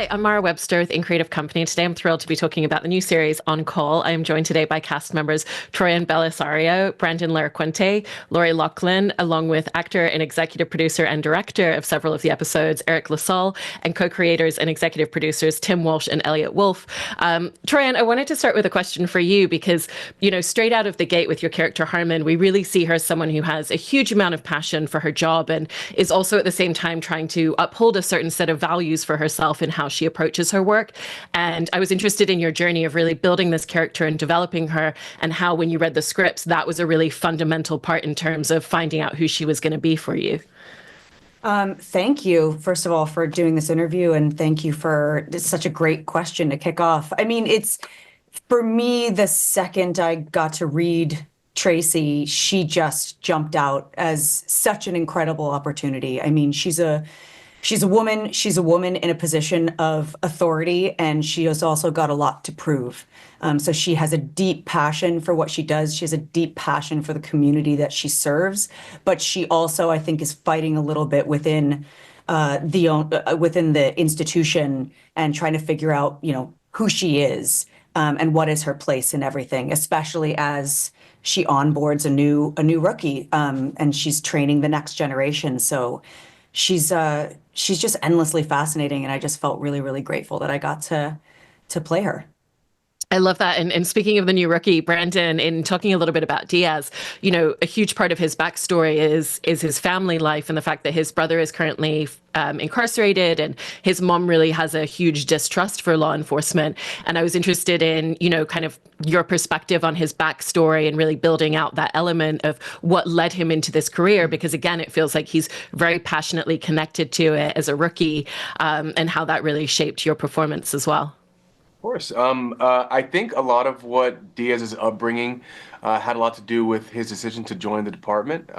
Hi, I'm Mara Webster with In Creative Company. Today I'm thrilled to be talking about the new series On Call. I am joined today by cast members Troian Bellisario, Brandon Larracuente, Lori Loughlin, along with actor and executive producer and director of several of the episodes, Eriq La Salle, and co-creators and executive producers Tim Walsh and Elliot Wolf. Troian, I wanted to start with a question for you because, straight out of the gate with your character Harmon, we really see her as someone who has a huge amount of passion for her job and is also at the same time trying to uphold a certain set of values for herself and how she approaches her work. And I was interested in your journey of really building this character and developing her, and how when you read the scripts, that was a really fundamental part in terms of finding out who she was going to be for you. Thank you, first of all, for doing this interview, and thank you for such a great question to kick off. I mean, it's, for me, the second I got to read Tracy, she just jumped out as such an incredible opportunity. I mean, she's a woman in a position of authority, and she has also got a lot to prove. So she has a deep passion for what she does. She has a deep passion for the community that she serves, but she also, I think, is fighting a little bit within the institution and trying to figure out, who she is, and what is her place in everything, especially as she onboards a new rookie, and she's training the next generation. So she's just endlessly fascinating, and I just felt really, really grateful that I got to play her. I love that. And speaking of the new rookie, Brandon, in talking a little bit about Diaz, a huge part of his backstory is his family life and the fact that his brother is currently incarcerated, and his mom really has a huge distrust for law enforcement. And I was interested in, kind of your perspective on his backstory and really building out that element of what led him into this career, because again, it feels like he's very passionately connected to it as a rookie, and how that really shaped your performance as well. Of course. I think a lot of what Diaz's upbringing had a lot to do with his decision to join the department.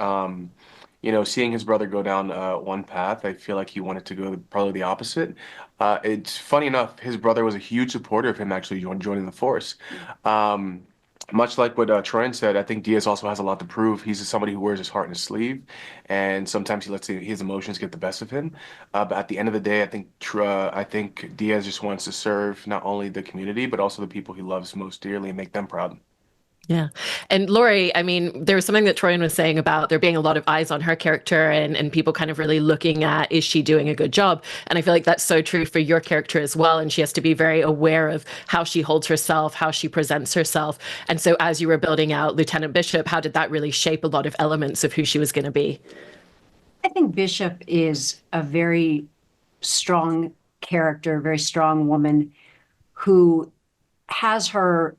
Seeing his brother go down one path, I feel like he wanted to go probably the opposite. It's funny enough, his brother was a huge supporter of him actually joining the force. Much like what Troian said, I think Diaz also has a lot to prove. He's somebody who wears his heart in his sleeve, and sometimes he lets his emotions get the best of him. But at the end of the day, I think Diaz just wants to serve not only the community, but also the people he loves most dearly and make them proud. Yeah. And Lori, I mean, there was something that Troian was saying about there being a lot of eyes on her character, and people kind of really looking at, is she doing a good job? And I feel like that's so true for your character as well. And she has to be very aware of how she holds herself, how she presents herself. And so as you were building out Lieutenant Bishop, how did that really shape a lot of elements of who she was going to be? I think Bishop is a very strong character, very strong woman who has her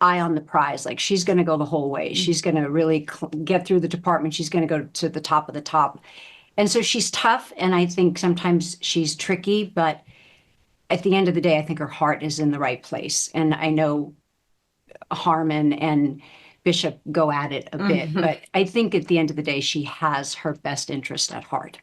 eye on the prize. Like, she's going to go the whole way. She's going to really get through the department. She's going to go to the top of the top. And so she's tough. And I think sometimes she's tricky, but at the end of the day, I think her heart is in the right place. And I know Harmon and Bishop go at it a bit, but I think at the end of the day, she has her best interest at heart.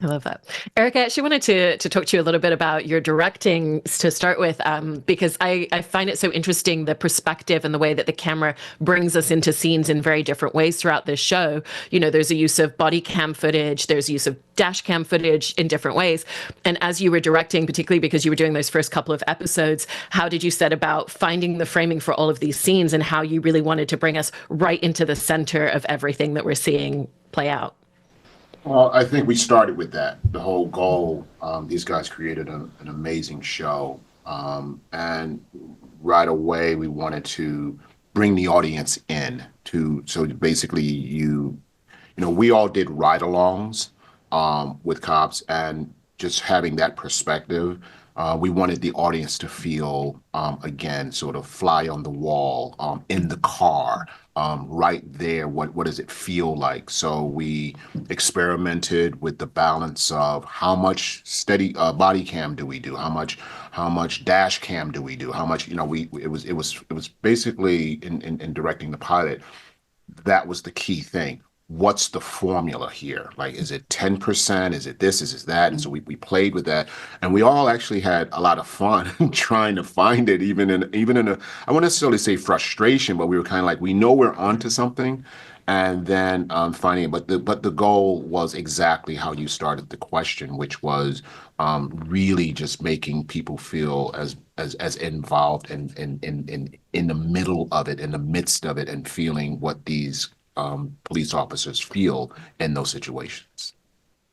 I love that. Eriq, I actually wanted to talk to you a little bit about your directing to start with, because I find it so interesting, the perspective and the way that the camera brings us into scenes in very different ways throughout this show. There's a use of body cam footage, there's use of dash cam footage in different ways. And as you were directing, particularly because you were doing those first couple of episodes, how did you set about finding the framing for all of these scenes, and how you really wanted to bring us right into the center of everything that we're seeing play out? Well, I think we started with that. The whole goal, these guys created an amazing show. And right away, we wanted to bring the audience in so basically we all did ride-alongs with cops, and just having that perspective, we wanted the audience to feel, again, sort of fly on the wall, in the car, right there. What does it feel like? So we experimented with the balance of how much steady body cam do we do, how much dash cam do we do, how much, it was basically in directing the pilot, that was the key thing. What's the formula here? Like, is it 10%? Is it this? Is it that? And so we played with that, and we all actually had a lot of fun trying to find it, even in a, I won't necessarily say frustration, but we were kind of like, we know we're onto something, and then finding it. But the goal was exactly how you started the question, which was really just making people feel as involved in the middle of it, in the midst of it, and feeling what these police officers feel in those situations.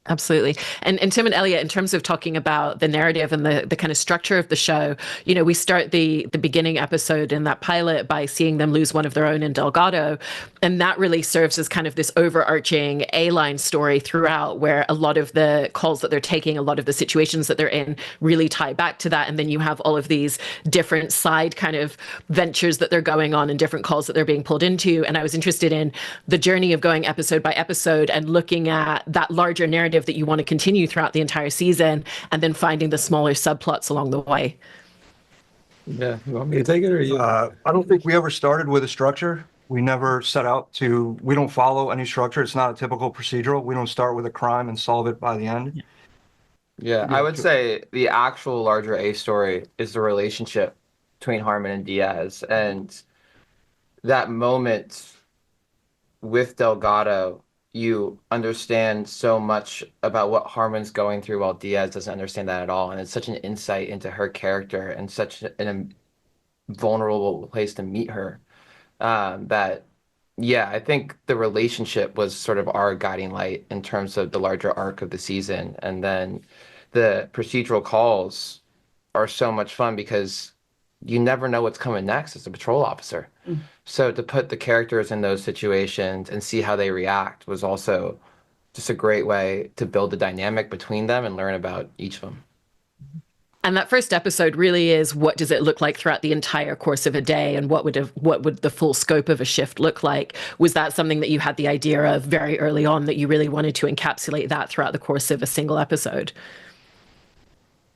Absolutely. And Tim and Elliot, in terms of talking about the narrative and the kind of structure of the show, we start the beginning episode in that pilot by seeing them lose one of their own in Delgado. And that really serves as kind of this overarching A-line story throughout, where a lot of the calls that they're taking, a lot of the situations that they're in really tie back to that. And then you have all of these different side kind of ventures that they're going on and different calls that they're being pulled into. And I was interested in the journey of going episode by episode and looking at that larger narrative that you want to continue throughout the entire season, and then finding the smaller subplots along the way. Yeah, you want me to take it or you? I don't think we ever started with a structure. We never set out to, we don't follow any structure. It's not a typical procedural. We don't start with a crime and solve it by the end. Yeah, I would say the actual larger A story is the relationship between Harmon and Diaz, and that moment with Delgado, you understand so much about what Harmon's going through while Diaz doesn't understand that at all. And it's such an insight into her character and such a vulnerable place to meet her that, yeah, I think the relationship was sort of our guiding light in terms of the larger arc of the season. And then the procedural calls are so much fun because you never know what's coming next as a patrol officer. So to put the characters in those situations and see how they react was also just a great way to build the dynamic between them and learn about each of them. And that first episode really is, what does it look like throughout the entire course of a day, and what would the full scope of a shift look like? Was that something that you had the idea of very early on, that you really wanted to encapsulate that throughout the course of a single episode?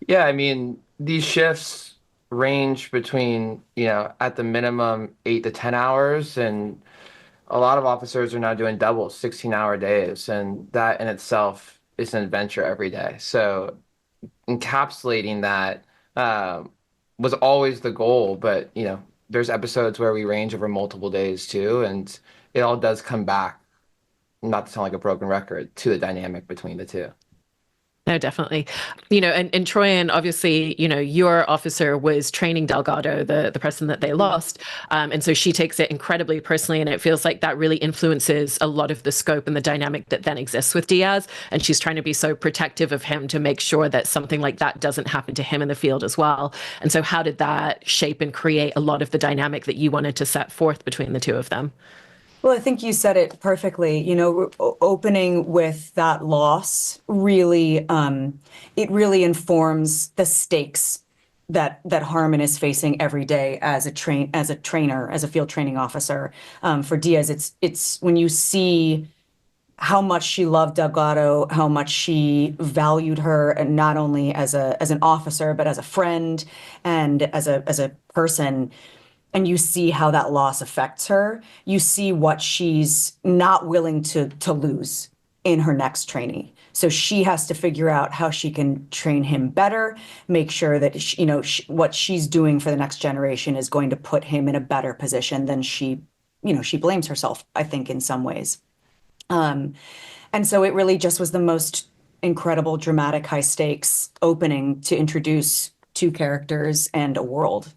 Yeah, I mean, these shifts range between, at the minimum 8 to 10 hours. And a lot of officers are now doing double 16-hour days. And that in itself is an adventure every day. So encapsulating that was always the goal. But, there's episodes where we range over multiple days too. And it all does come back, not to sound like a broken record, to the dynamic between the two. No, definitely. And Troian, obviously, your officer was training Delgado, the person that they lost. And so she takes it incredibly personally. And it feels like that really influences a lot of the scope and the dynamic that then exists with Diaz. And she's trying to be so protective of him to make sure that something like that doesn't happen to him in the field as well. And so how did that shape and create a lot of the dynamic that you wanted to set forth between the two of them? Well, I think you said it perfectly. Opening with that loss really, it really informs the stakes that Harmon is facing every day as a trainer, as a field training officer. For Diaz, it's when you see how much she loved Delgado, how much she valued her, and not only as an officer, but as a friend and as a person. And you see how that loss affects her. You see what she's not willing to lose in her next trainee. So she has to figure out how she can train him better, make sure that what she's doing for the next generation is going to put him in a better position than she blames herself, I think, in some ways. And so it really just was the most incredible, dramatic, high stakes opening to introduce two characters and a world.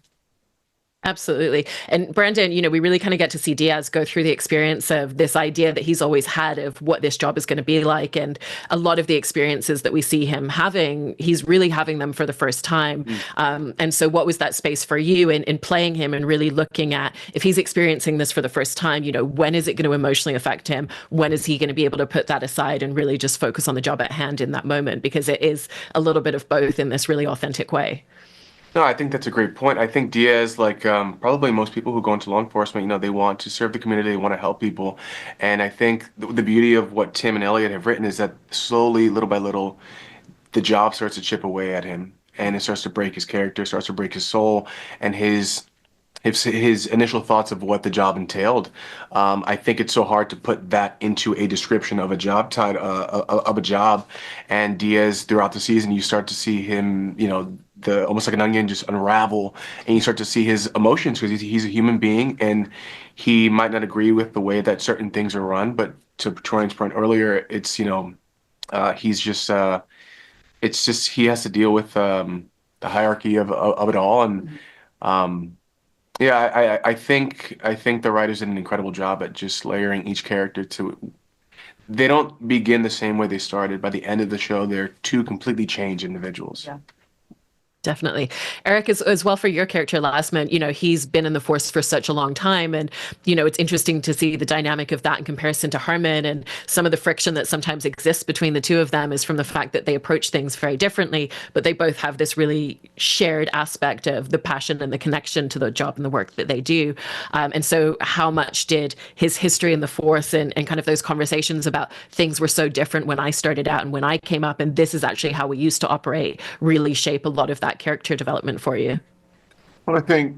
Absolutely. And Brandon, we really kind of get to see Diaz go through the experience of this idea that he's always had of what this job is going to be like. And a lot of the experiences that we see him having, he's really having them for the first time. And so what was that space for you in playing him and really looking at, if he's experiencing this for the first time, when is it going to emotionally affect him? When is he going to be able to put that aside and really just focus on the job at hand in that moment? Because it is a little bit of both in this really authentic way. No, I think that's a great point. I think Diaz, like probably most people who go into law enforcement, they want to serve the community, they want to help people. And I think the beauty of what Tim and Elliot have written is that slowly, little by little, the job starts to chip away at him. And it starts to break his character, starts to break his soul, and his initial thoughts of what the job entailed. I think it's so hard to put that into a description of a job title, of a job. And Diaz, throughout the season, you start to see him, the almost like an onion just unravel, and you start to see his emotions because he's a human being, and he might not agree with the way that certain things are run. But to Troian's point earlier, it's he's just it's just he has to deal with the hierarchy of it all, and yeah, I think the writers did an incredible job at just layering each character to. They don't begin the same way they started. By the end of the show, they're two completely changed individuals. Yeah. Definitely. Eriq, as well for your character, Lasman, he's been in the force for such a long time. And, it's interesting to see the dynamic of that in comparison to Harmon, and some of the friction that sometimes exists between the two of them is from the fact that they approach things very differently, but they both have this really shared aspect of the passion and the connection to the job and the work that they do. And so how much did his history in the force and kind of those conversations about things were so different when I started out and when I came up, and this is actually how we used to operate, really shape a lot of that character development for you? Well, I think,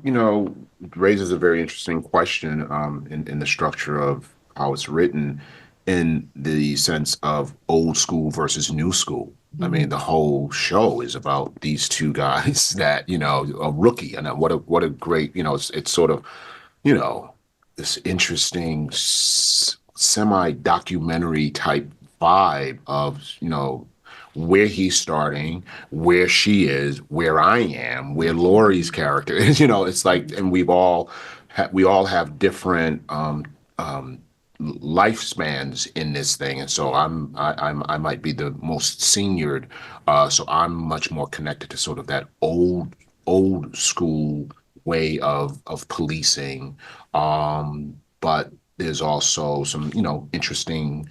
raises a very interesting question in the structure of how it's written, in the sense of old school versus new school. I mean, the whole show is about these two guys that, a rookie, and what a great, it's sort of, this interesting semi-documentary type vibe of, where he's starting, where she is, where I am, where Lori's character is. It's like, and we all have different lifespans in this thing, and so I might be the most seniored, so I'm much more connected to sort of that old school way of policing, but there's also some interesting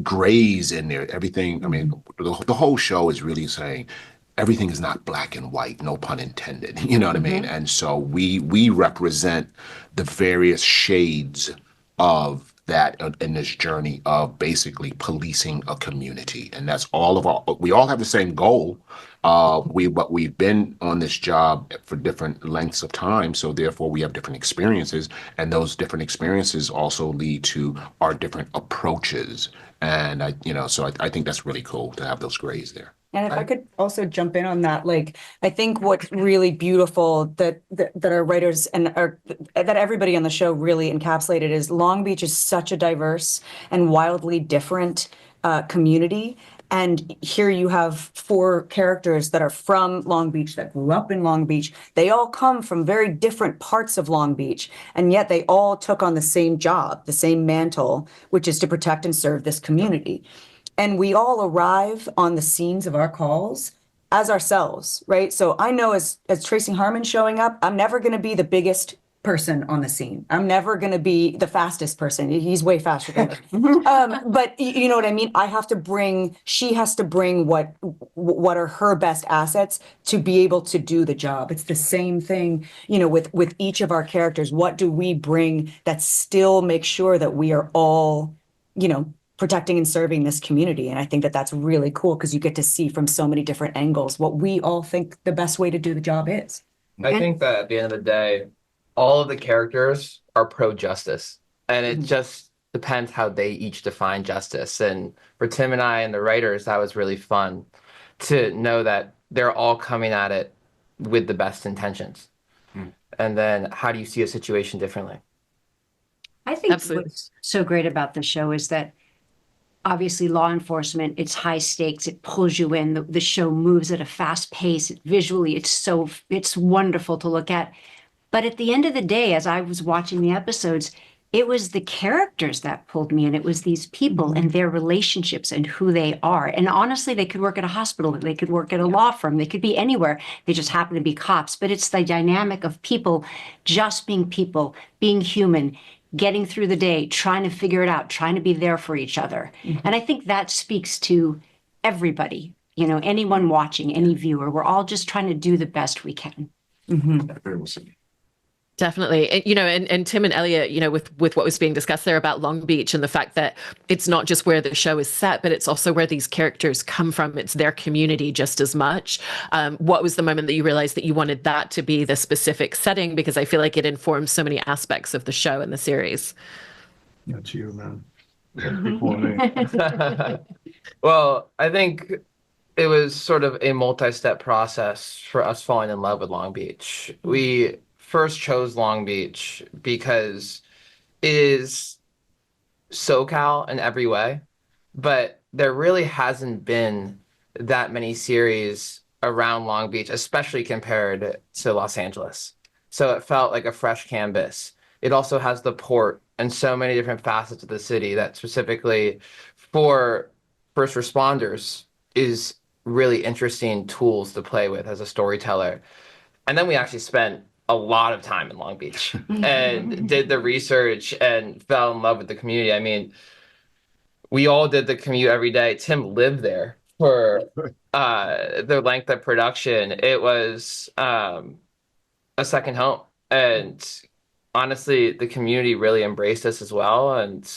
grays in there. Everything, I mean, the whole show is really saying everything is not black and white, no pun intended. You know what I mean? And so we represent the various shades of that in this journey of basically policing a community. And that's we all have the same goal. But we've been on this job for different lengths of time, so therefore we have different experiences, and those different experiences also lead to our different approaches. And I think that's really cool to have those grays there. And if I could also jump in on that, I think what's really beautiful that our writers and that everybody on the show really encapsulated is Long Beach is such a diverse and wildly different community. And here you have 4 characters that are from Long Beach, that grew up in Long Beach. They all come from very different parts of Long Beach, and yet they all took on the same job, the same mantle, which is to protect and serve this community. And we all arrive on the scenes of our calls as ourselves, right? So I know as Tracy Harmon showing up, I'm never going to be the biggest person on the scene. I'm never going to be the fastest person. He's way faster than me. But you know what I mean? She has to bring what are her best assets to be able to do the job. It's the same thing, with each of our characters. What do we bring that still makes sure that we are all, protecting and serving this community? And I think that that's really cool because you get to see from so many different angles what we all think the best way to do the job is. I think that at the end of the day, all of the characters are pro-justice, and it just depends how they each define justice. And for Tim and I and the writers, that was really fun to know that they're all coming at it with the best intentions. And then how do you see a situation differently? I think Absolutely. what's so great about the show is that obviously law enforcement, it's high stakes, it pulls you in. The show moves at a fast pace. Visually, it's wonderful to look at. But at the end of the day, as I was watching the episodes, it was the characters that pulled me in. It was these people and their relationships and who they are. And honestly, they could work at a hospital. They could work at a law firm. They could be anywhere. They just happen to be cops. But it's the dynamic of people just being people, being human, getting through the day, trying to figure it out, trying to be there for each other. And I think that speaks to everybody, anyone watching, any viewer. We're all just trying to do the best we can. Definitely. And Tim and Elliot, with what was being discussed there about Long Beach and the fact that it's not just where the show is set, but it's also where these characters come from. It's their community just as much. What was the moment that you realized that you wanted that to be the specific setting? Because I feel like it informs so many aspects of the show and the series. That's you, man. Before me. Well, I think it was sort of a multi-step process for us falling in love with Long Beach. We first chose Long Beach because it is SoCal in every way, but there really hasn't been that many series around Long Beach, especially compared to Los Angeles. So it felt like a fresh canvas. It also has the port and so many different facets of the city that specifically for first responders is really interesting tools to play with as a storyteller. And then we actually spent a lot of time in Long Beach and did the research and fell in love with the community. I mean, we all did the commute every day. Tim lived there for the length of production. It was a second home. And honestly, the community really embraced us as well. And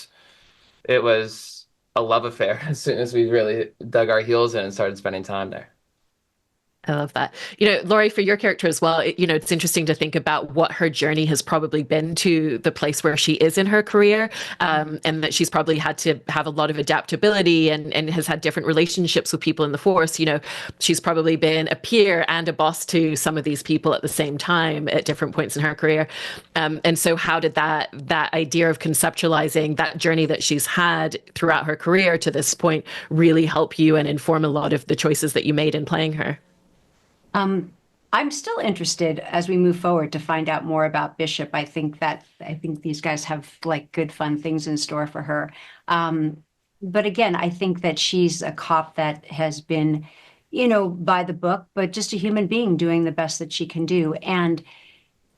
it was a love affair as soon as we really dug our heels in and started spending time there. I love that. Lori, for your character as well, it's interesting to think about what her journey has probably been to the place where she is in her career, and that she's probably had to have a lot of adaptability and has had different relationships with people in the force. She's probably been a peer and a boss to some of these people at the same time at different points in her career. And so how did that idea of conceptualizing that journey that she's had throughout her career to this point really help you and inform a lot of the choices that you made in playing her? I'm still interested as we move forward to find out more about Bishop. I think these guys have like good fun things in store for her. But again, I think that she's a cop that has been, by the book, but just a human being doing the best that she can do. And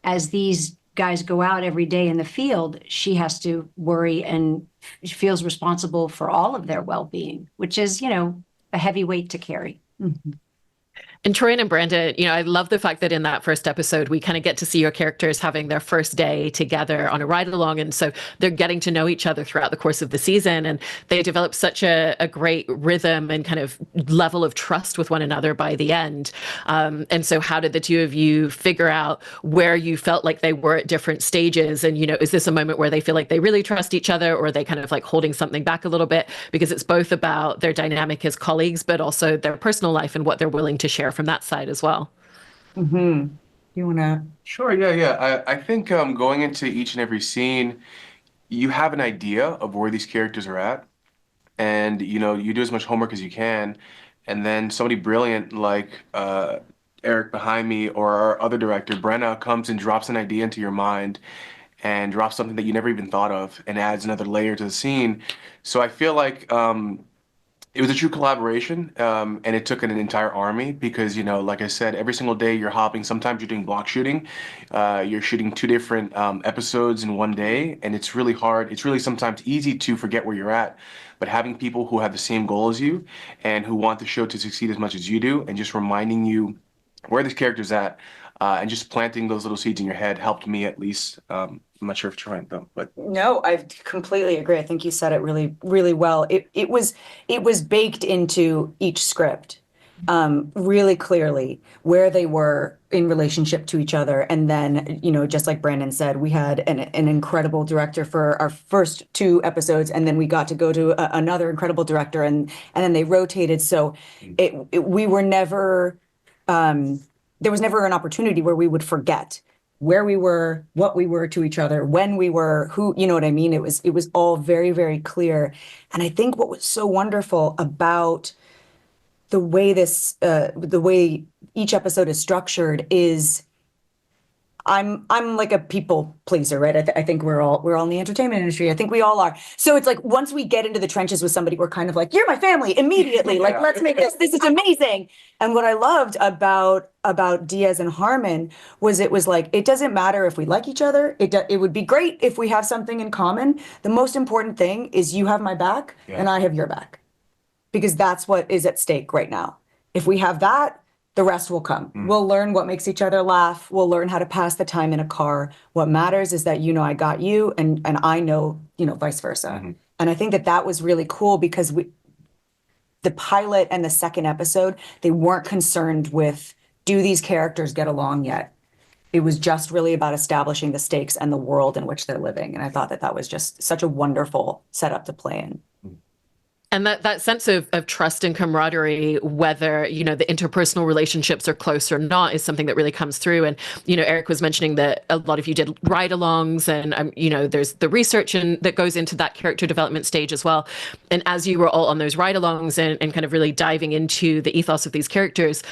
as these guys go out every day in the field, she has to worry and feels responsible for all of their well-being, which is, a heavy weight to carry. Mm-hmm. And Troian and Brandon, I love the fact that in that first episode, we kind of get to see your characters having their first day together on a ride along. And so they're getting to know each other throughout the course of the season. And they develop such a great rhythm and kind of level of trust with one another by the end. And so how did the two of you figure out where you felt like they were at different stages? And, is this a moment where they feel like they really trust each other, or are they kind of like holding something back a little bit? Because it's both about their dynamic as colleagues, but also their personal life and what they're willing to share from that side as well. Mm-hmm. You want to? Sure, yeah. I think going into each and every scene, you have an idea of where these characters are at, and you do as much homework as you can, and then somebody brilliant like Eriq behind me or our other director, Brenna, comes and drops an idea into your mind and drops something that you never even thought of and adds another layer to the scene. So I feel like it was a true collaboration, and it took an entire army because, like I said, every single day you're hopping. Sometimes you're doing block shooting. You're shooting 2 different episodes in one day, and it's really hard. It's really sometimes easy to forget where you're at. But having people who have the same goal as you and who want the show to succeed as much as you do, and just reminding you where this character's at, and just planting those little seeds in your head helped me at least. I'm not sure if Troian though, but No, I completely agree. I think you said it really, really well. It was baked into each script, really clearly where they were in relationship to each other. And then, just like Brandon said, we had an incredible director for our first 2 episodes, and then we got to go to another incredible director, and then they rotated. So we were never, there was never an opportunity where we would forget where we were, what we were to each other, when we were, who, you know what I mean? It was all very, very clear. And I think what was so wonderful about the way each episode is structured is I'm like a people pleaser, right? I think we're all in the entertainment industry. I think we all are. So it's like once we get into the trenches with somebody, we're kind of like, you're my family immediately. Like, let's make this. This is amazing. And what I loved about Diaz and Harmon was it was like, it doesn't matter if we like each other. It would be great if we have something in common. The most important thing is you have my back and I have your back, because that's what is at stake right now. If we have that, the rest will come. We'll learn what makes each other laugh. We'll learn how to pass the time in a car. What matters is that I got you, and I know, vice versa. Mm-hmm. And I think that was really cool because the pilot and the second episode, they weren't concerned with, do these characters get along yet? It was just really about establishing the stakes and the world in which they're living. And I thought that was just such a wonderful setup to play in. And that sense of trust and camaraderie, whether, you know, the interpersonal relationships are close or not, is something that really comes through. And, you know, Eriq was mentioning that a lot of you did ride-alongs, and, you know, there's the research that goes into that character development stage as well. And as you were all on those ride-alongs and kind of really diving into the ethos of these characters,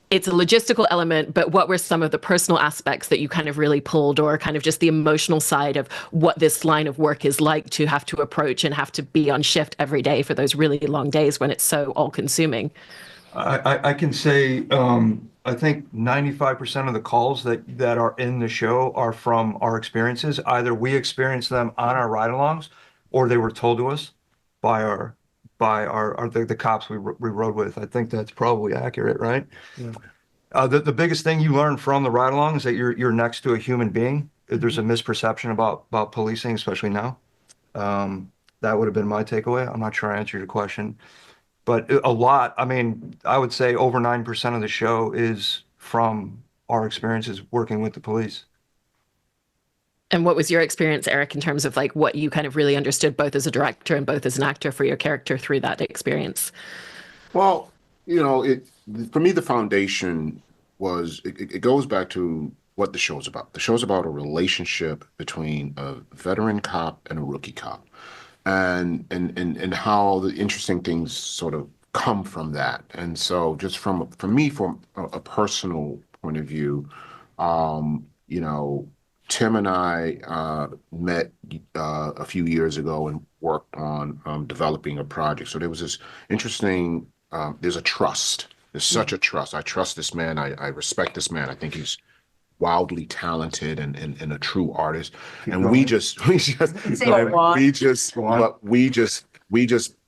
it's a logistical element, but what were some of the personal aspects that you kind of really pulled, or kind of just the emotional side of what this line of work is like to have to approach and have to be on shift every day for those really long days when it's so all-consuming? I can say I think 95% of the calls that are in the show are from our experiences. Either we experienced them on our ride-alongs, or they were told to us by the cops we rode with. I think that's probably accurate, right? Yeah. The biggest thing you learn from the ride-along is that you're next to a human being. There's a misperception about policing, especially now. That would have been my takeaway. I'm not sure I answered your question, but a lot. I mean, I would say over 9% of the show is from our experiences working with the police. And what was your experience, Eriq, in terms of like what you kind of really understood both as a director and both as an actor for your character through that experience? Well, you know, for me, the foundation was it goes back to what the show's about. The show's about a relationship between a veteran cop and a rookie cop, and how the interesting things sort of come from that. And so, just from a personal point of view, you know, Tim and I met a few years ago and worked on developing a project. So there was this interesting, there's a trust. There's such a trust. I trust this man. I respect this man. I think he's wildly talented and a true artist. And we just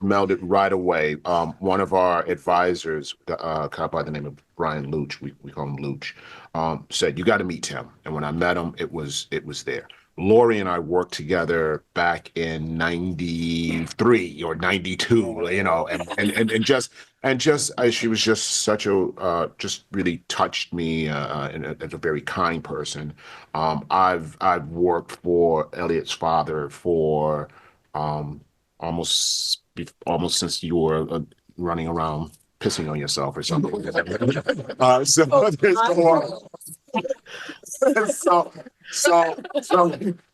melded right away. One of our advisors, a cop by the name of Brian Luch, we call him Luch, said, "You got to meet Tim." And when I met him, it was there. Lori and I worked together back in '93 or '92, you know, she was just such a just really touched me as a very kind person. I've worked for Elliot's father for almost since you were running around pissing on yourself or something.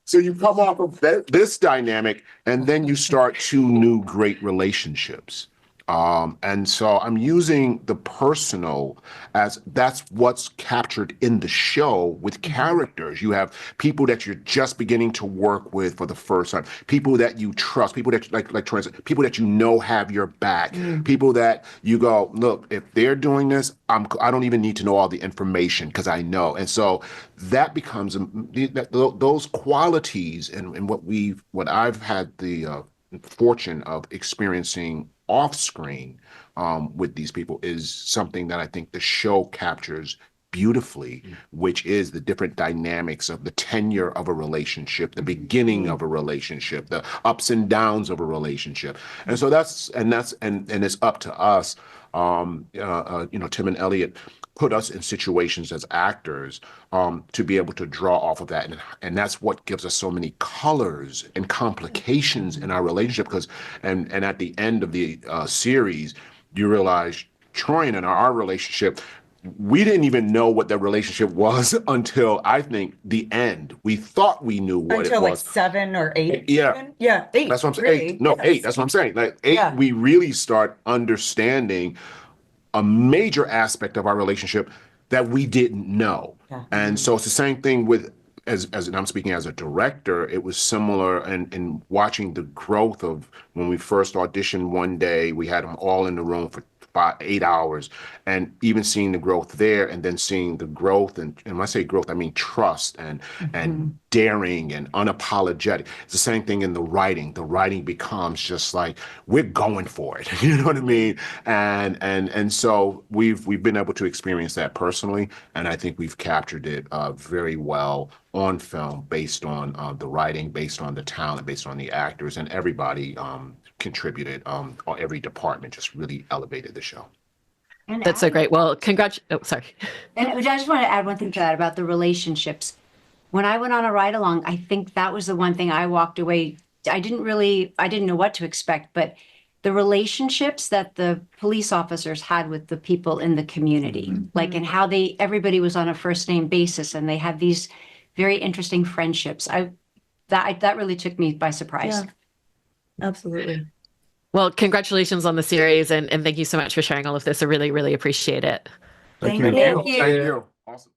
So you come off of this dynamic, and then you start two new great relationships. And so I'm using the personal as that's what's captured in the show with characters. You have people that you're just beginning to work with for the first time, people that you trust, people that like Troian said, people that you know have your back, people that you go, look, if they're doing this, I don't even need to know all the information because I know. And so that becomes those qualities and what I've had the fortune of experiencing off screen with these people is something that I think the show captures beautifully, which is the different dynamics of the tenure of a relationship, the beginning of a relationship, the ups and downs of a relationship. And so that's it's up to us, you know, Tim and Elliot put us in situations as actors to be able to draw off of that. And that's what gives us so many colors and complications in our relationship. Because and at the end of the series, you realize Troian and our relationship, we didn't even know what the relationship was until I think the end. We thought we knew what it was. Until like 7 or 8. Yeah. Even? Yeah, 8. That's what I'm saying. Really. 8. No, 8. That's what I'm saying. Like 8, we really start understanding a major aspect of our relationship that we didn't know. And so it's the same thing with, as and I'm speaking as a director, it was similar in watching the growth of when we first auditioned one day, we had them all in the room for 8 hours, and even seeing the growth there, and then seeing the growth, and when I say growth, I mean trust and daring and unapologetic. It's the same thing in the writing. The writing becomes just like, we're going for it. You know what I mean? And so we've been able to experience that personally, and I think we've captured it very well on film, based on the writing, based on the talent, based on the actors, and everybody contributed. Every department just really elevated the show. And That's so great. Well, oh, sorry. And I just want to add one thing to that about the relationships. When I went on a ride along, I think that was the one thing I walked away. I didn't know what to expect, but the relationships that the police officers had with the people in the community, like, and how everybody was on a first name basis, and they had these very interesting friendships. That really took me by surprise. Yeah, absolutely. Well, congratulations on the series, and thank you so much for sharing all of this. I really, really appreciate it. Thank you. you. Thank you. Awesome.